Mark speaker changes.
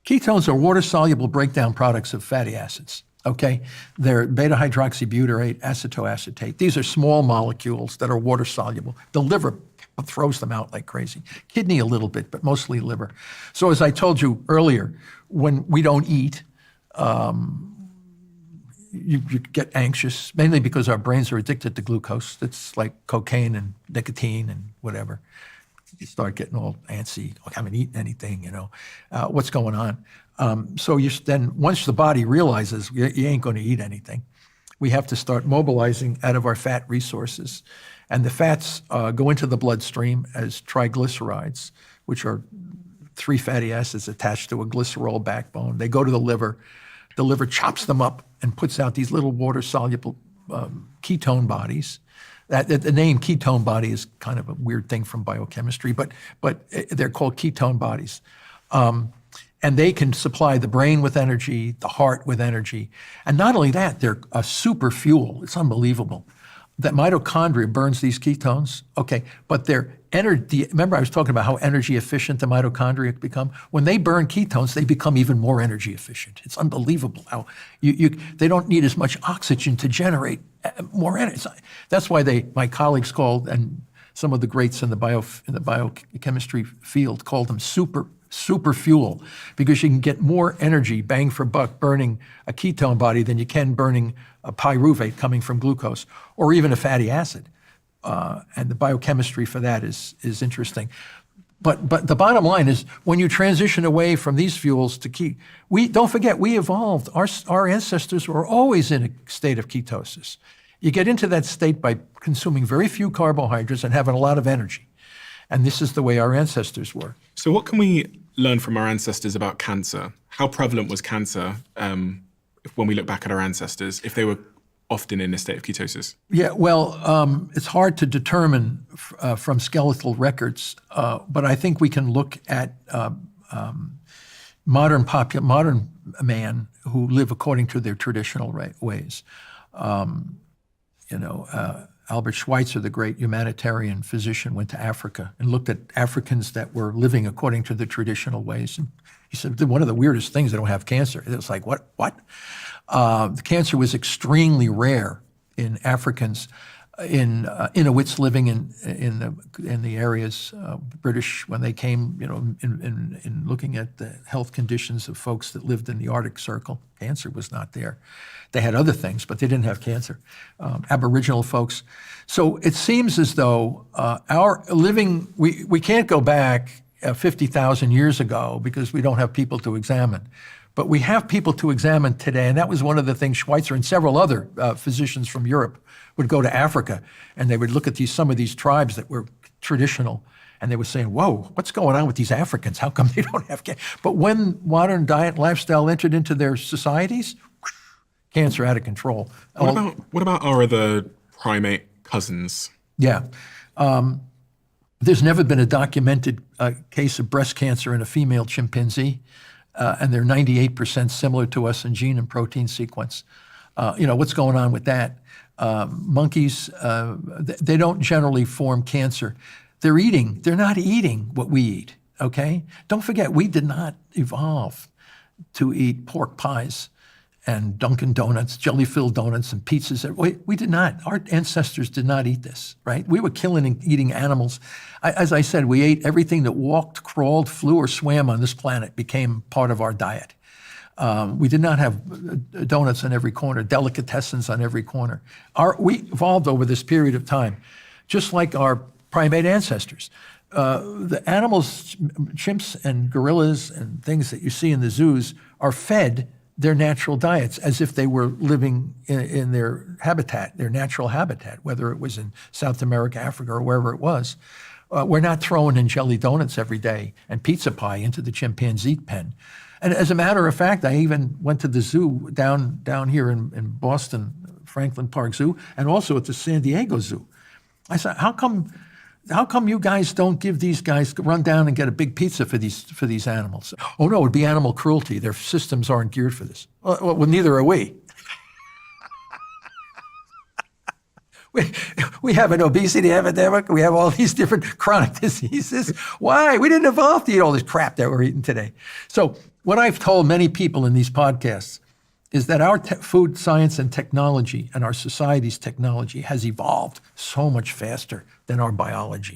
Speaker 1: Ketones are water-soluble breakdown products of fatty acids, okay? They're beta-hydroxybutyrate, acetoacetate. These are small molecules that are water-soluble. The liver throws them out like crazy. Kidney a little bit, but mostly liver. So as I told you earlier, when we don't eat, you get anxious, mainly because our brains are addicted to glucose. It's like cocaine and nicotine and whatever. You start getting all antsy, I haven't eaten anything, what's going on? So then once the body realizes you ain't going to eat anything, we have to start mobilizing out of our fat resources. And the fats go into the bloodstream as triglycerides, which are 3 fatty acids attached to a glycerol backbone. They go to the liver. The liver chops them up and puts out these little water-soluble ketone bodies. The name ketone body is kind of a weird thing from biochemistry, but they're called ketone bodies. And they can supply the brain with energy, the heart with energy. And not only that, they're a super fuel. It's unbelievable. That mitochondria burns these ketones, okay, but their energy, remember I was talking about how energy efficient the mitochondria become? When they burn ketones, they become even more energy efficient. It's unbelievable how they don't need as much oxygen to generate more energy. That's why my colleagues called, and some of the greats in the biochemistry field called them super fuel, because you can get more energy, bang for buck, burning a ketone body than you can burning a pyruvate coming from glucose, or even a fatty acid. And the biochemistry for that is interesting. But the bottom line is, when you transition away from these fuels to don't forget, we evolved. Our ancestors were always in a state of ketosis. You get into that state by consuming very few carbohydrates and having a lot of energy. And this is the way our ancestors were.
Speaker 2: So what can we learn from our ancestors about cancer? How prevalent was cancer when we look back at our ancestors, if they were often in a state of ketosis?
Speaker 1: Yeah, well, it's hard to determine from skeletal records, but I think we can look at modern man who live according to their traditional ways. Albert Schweitzer, the great humanitarian physician, went to Africa and looked at Africans that were living according to the traditional ways. And he said, one of the weirdest things, they don't have cancer. It was like, what? The cancer was extremely rare in Africans, in Inuits living in the areas, British, when they came, in looking at the health conditions of folks that lived in the Arctic Circle. Cancer was not there. They had other things, but they didn't have cancer. Aboriginal folks. So it seems as though we can't go back 50,000 years ago because we don't have people to examine. But we have people to examine today, and that was one of the things Schweitzer and several other physicians from Europe would go to Africa, and they would look at some of these tribes that were traditional, and they were saying, whoa, what's going on with these Africans? How come they don't have cancer? But when modern diet and lifestyle entered into their societies, cancer out of control.
Speaker 2: What about our other primate cousins?
Speaker 1: Yeah. There's never been a documented case of breast cancer in a female chimpanzee, and they're 98% similar to us in gene and protein sequence. What's going on with that? Monkeys, they don't generally form cancer. They're not eating what we eat, okay? Don't forget, we did not evolve to eat pork pies and Dunkin' Donuts, jelly-filled donuts and pizzas. We did not. Our ancestors did not eat this, right? We were killing and eating animals. As I said, we ate everything that walked, crawled, flew, or swam on this planet became part of our diet. We did not have donuts on every corner, delicatessens on every corner. We evolved over this period of time, just like our primate ancestors. The animals, chimps and gorillas and things that you see in the zoos are fed their natural diets as if they were living in their habitat, their natural habitat, whether it was in South America, Africa, or wherever it was. We're not throwing in jelly donuts every day and pizza pie into the chimpanzee pen. And as a matter of fact, I even went to the zoo down here in Boston, Franklin Park Zoo, and also at the San Diego Zoo. I said, how come you guys don't give these guys, run down and get a big pizza for these animals? Oh no, it would be animal cruelty. Their systems aren't geared for this. Well, neither are we. We have an obesity epidemic. We have all these different chronic diseases. Why? We didn't evolve to eat all this crap that we're eating today. So what I've told many people in these podcasts is that our food science and technology and our society's technology has evolved so much faster than our biology.